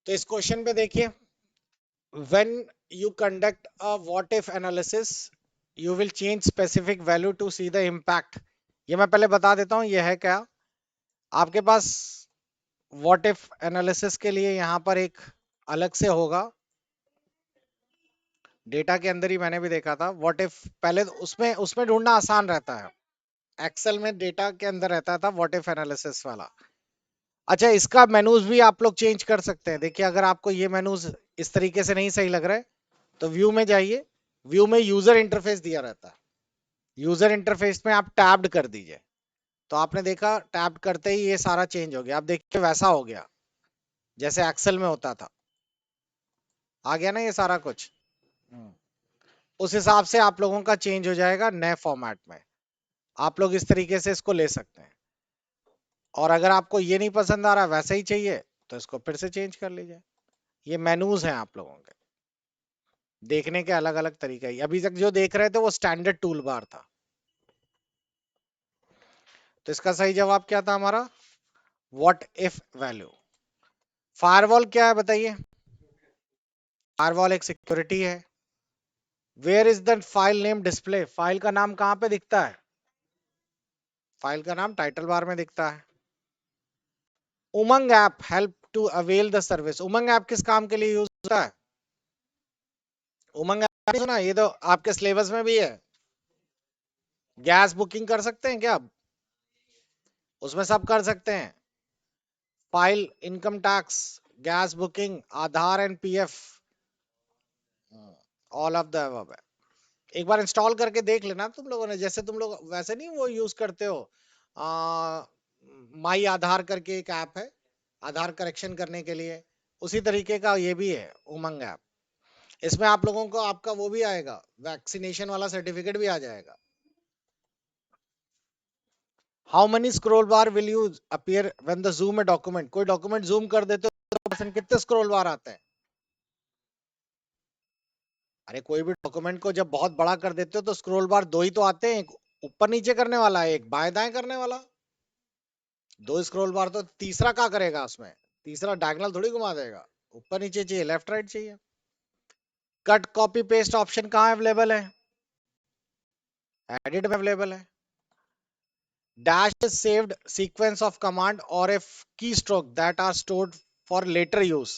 तो इस क्वेश्चन पे देखिए, when you conduct a what if analysis you will change specific value to see the impact। ये मैं पहले बता देता हूं ये है क्या। आपके पास what if analysis के लिए यहां पर एक अलग से होगा, डेटा के अंदर ही मैंने भी देखा था what if। पहले तो उसमें उसमें ढूंढना आसान रहता है, एक्सेल में डेटा के अंदर रहता था what if एनालिसिस वाला। अच्छा, इसका मेनूज भी आप लोग चेंज कर सकते हैं। देखिए, अगर आपको ये मेनूज इस तरीके से नहीं सही लग रहा है तो व्यू में जाइए, व्यू में यूजर इंटरफेस दिया रहता है, यूजर इंटरफेस में आप टैब्ड कर दीजिए। तो आपने देखा टैब करते ही ये सारा चेंज हो गया। आप देखिए वैसा हो गया जैसे एक्सेल में होता था, आ गया ना ये सारा कुछ। हम्म। उस हिसाब से आप लोगों का चेंज हो जाएगा नए फॉर्मेट में। आप लोग इस तरीके से इसको ले सकते हैं। और अगर आपको ये नहीं पसंद आ रहा, वैसा ही चाहिए, तो इसको फिर से चेंज कर लीजिए। ये मेनूज हैं आप लोगों के, देखने के अलग अलग तरीके। अभी तक जो देख रहे थे वो स्टैंडर्ड टूल बार था। तो इसका सही जवाब क्या था हमारा, व्हाट इफ वैल्यू। फायरवॉल क्या है बताइए। फायरवॉल एक सिक्योरिटी है। Where is the file name display, file का नाम कहां पे दिखता है, फाइल का नाम टाइटल बार में दिखता है। Umang app help to avail the service, Umang app किस काम के लिए यूज होता है। उमंग ऐप नहीं सुना, ये तो आपके सिलेबस में भी है। गैस बुकिंग कर सकते हैं क्या आप, उसमें सब कर सकते हैं। File, income tax, gas booking, Aadhaar and PF, all of the above है। एक बार इंस्टॉल करके देख लेना तुम लोगों ने, जैसे तुम लोग वैसे नहीं वो यूज करते हो, माई आधार करके एक ऐप है आधार करेक्शन करने के लिए, उसी तरीके का ये भी है उमंग ऐप। इसमें आप लोगों को आपका वो भी आएगा, वैक्सीनेशन वाला सर्टिफिकेट भी आ जाएगा। How many scroll bar will you appear when the zoom a document, कोई डॉक्यूमेंट जूम कर देते हो तो कितने स्क्रॉल बार आते हैं। अरे कोई भी डॉक्यूमेंट को जब बहुत बड़ा कर देते हो तो स्क्रॉल बार दो ही तो आते हैं, एक ऊपर नीचे करने वाला है, एक बाएं दाएं करने वाला। दो स्क्रॉल बार, तो तीसरा क्या करेगा उसमें, तीसरा डायगोनल थोड़ी घुमा देगा, ऊपर नीचे चाहिए, लेफ्ट राइट चाहिए। कट कॉपी पेस्ट ऑप्शन कहाँ अवेलेबल है, एडिट में अवेलेबल है। Dash is saved sequence of command और a key stroke that are stored for later use.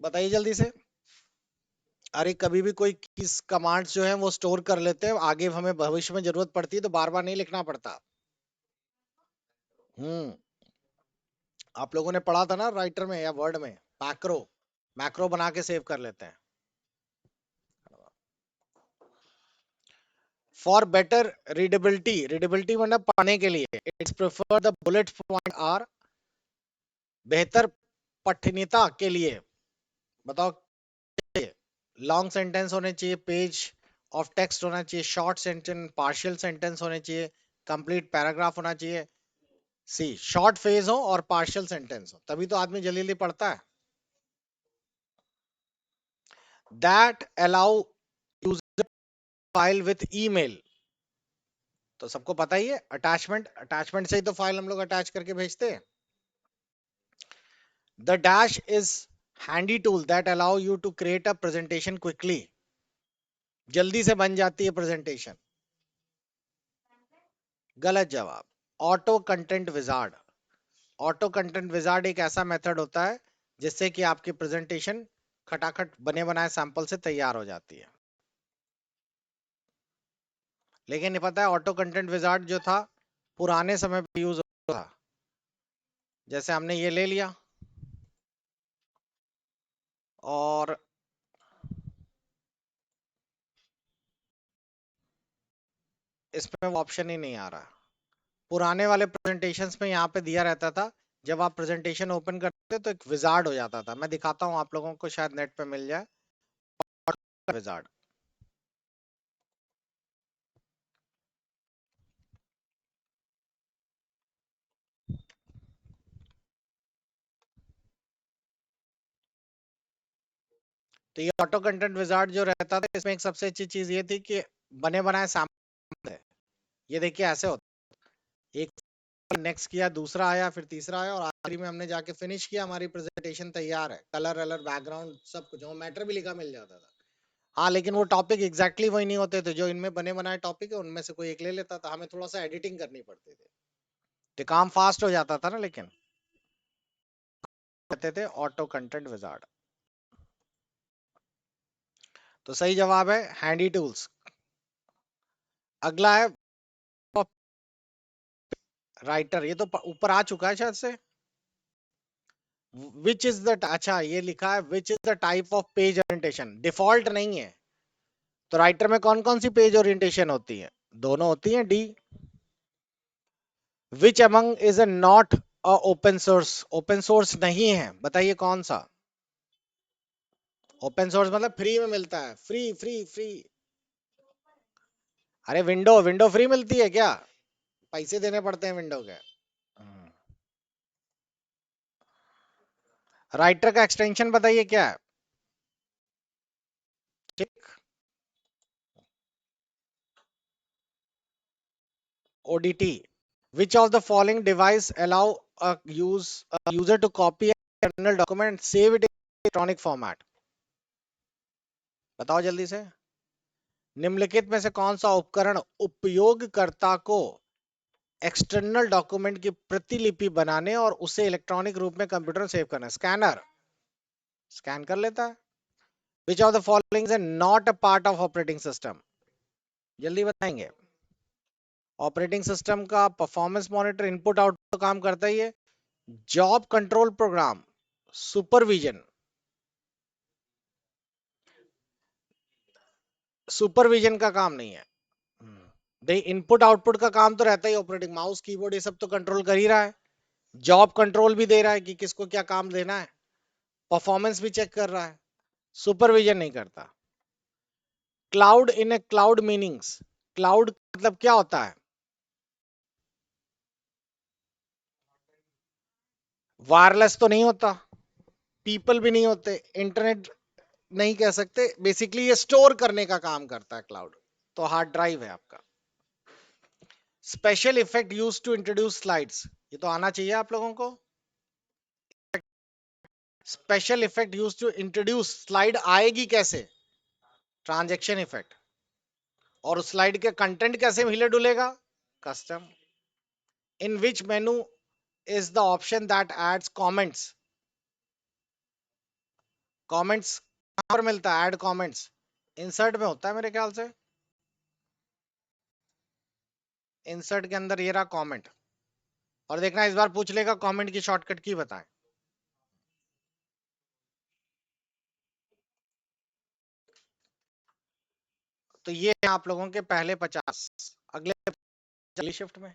बताइए जल्दी से। अरे कभी भी कोई कीज कमांड्स जो है वो स्टोर कर लेते हैं, आगे हमें भविष्य में जरूरत पड़ती है तो बार बार नहीं लिखना पड़ता। हम्म। आप लोगों ने पढ़ा था ना राइटर में या वर्ड में, मैक्रो, मैक्रो बना के सेव कर लेते हैं। फॉर बेटर रीडेबिलिटी, रीडेबिलिटी मतलब पढ़ने के लिए, it's prefer the bullet point are, बेहतर पठनीयता के लिए बताओ, लॉन्ग सेंटेंस होने चाहिए, पेज ऑफ टेक्स्ट होना चाहिए, शॉर्ट सेंटेंस, पार्शियल सेंटेंस होने चाहिए, कंप्लीट पैराग्राफ होना चाहिए। सी, शॉर्ट फेज हो और पार्शियल सेंटेंस हो, तभी तो आदमी जल्दी जल्दी पढ़ता है। That allow user file with email, तो सबको पता ही है, अटैचमेंट, अटैचमेंट से ही तो फाइल हम लोग अटैच करके भेजते हैं। The dash is handy tool that allow you to create a presentation quickly, जल्दी से बन जाती है प्रेजेंटेशन। गलत जवाब, auto content wizard. Auto content wizard एक ऐसा मेथड होता है जिससे कि आपकी प्रेजेंटेशन खटाखट बने बनाए सैंपल से तैयार हो जाती है। लेकिन ये पता है ऑटो कंटेंट विजार्ड जो था पुराने समय पे यूज होता था। जैसे हमने ये ले लिया और इसमें वो ऑप्शन ही नहीं आ रहा। पुराने वाले प्रेजेंटेशंस में यहाँ पे दिया रहता था, जब आप प्रेजेंटेशन ओपन करते तो एक विजार्ड हो जाता था। मैं दिखाता हूँ आप लोगों को, शायद नेट पे मिल जाए विजार्ड। तो ये ऑटो कंटेंट विजार्ड जो रहता था, इसमें एक सबसे अच्छी चीज ये थी कि बने बनाए सैंपल है। ये देखिए ऐसे होता है, एक नेक्स्ट किया, दूसरा आया, फिर तीसरा आया, और आखिरी में हमने जाके फिनिश किया, हमारी प्रेजेंटेशन तैयार है, कलर वलर बैकग्राउंड सब कुछ, वो मैटर भी लिखा मिल जाता था। हाँ, लेकिन वो टॉपिक एग्जैक्टली वही नहीं होते थे जो इनमें बने बनाए टॉपिक है, उनमें से कोई एक ले लेता था, हमें थोड़ा सा एडिटिंग करनी पड़ती थी, तो काम फास्ट हो जाता था ना। लेकिन कहते थे ऑटो कंटेंट विजार्ड। तो सही जवाब है हैंडी टूल्स। अगला है राइटर, ये तो ऊपर आ चुका है शायद से। विच इज द, अच्छा ये लिखा है which is the type of page orientation, default नहीं है। तो राइटर में कौन कौन सी पेज ओरिएंटेशन होती है? दोनों होती हैं, D. Which among is a not a open source, open source नहीं है, बताइए कौन सा। ओपन सोर्स मतलब फ्री में मिलता है, फ्री फ्री फ्री। अरे विंडो, विंडो फ्री मिलती है क्या? पैसे देने पड़ते हैं विंडो के। राइटर का एक्सटेंशन बताइए क्या है? ठीक, ODT. Which of the following device allow a user to copy a internal document and save it in electronic format? बताओ जल्दी से। निम्नलिखित में से कौन सा उपकरण उपयोगकर्ता को एक्सटर्नल डॉक्यूमेंट की प्रतिलिपि बनाने और उसे इलेक्ट्रॉनिक रूप में कंप्यूटर में सेव करना? स्कैनर, स्कैन कर लेता है। Which of the following is not a part of operating system? जल्दी बताएंगे। ऑपरेटिंग सिस्टम का परफॉर्मेंस मॉनिटर, इनपुट आउटपुट काम करता ही है। Job control program, supervision, supervision का काम नहीं है। भाई इनपुट आउटपुट का काम तो रहता ही, ऑपरेटिंग माउस कीबोर्ड ये सब तो कंट्रोल कर ही रहा है। जॉब कंट्रोल भी दे रहा है कि किसको क्या काम देना है, परफॉर्मेंस भी चेक कर रहा है, सुपरविजन नहीं करता। क्लाउड इन ए क्लाउड मीनिंग्स, क्लाउड मतलब क्या होता है? वायरलेस तो नहीं होता, पीपल भी नहीं होते, इंटरनेट नहीं कह सकते, बेसिकली ये स्टोर करने का काम करता है क्लाउड। तो हार्ड ड्राइव है आपका। Special effect use to introduce slides, ये तो आना चाहिए आप लोगों को। Special effect use to introduce, slide आएगी कैसे? Transaction effect. और उस स्लाइड के कंटेंट कैसे हिले डुलेगा? Custom. In which menu is the option that adds comments, comments कहां पर मिलता है? ऐड कमेंट्स इंसर्ट में होता है मेरे ख्याल से। इंसर्ट के अंदर ये रहा कमेंट, और देखना इस बार पूछ लेगा कमेंट की शॉर्टकट की बताएं। तो ये आप लोगों के पहले 50। अगले शिफ्ट में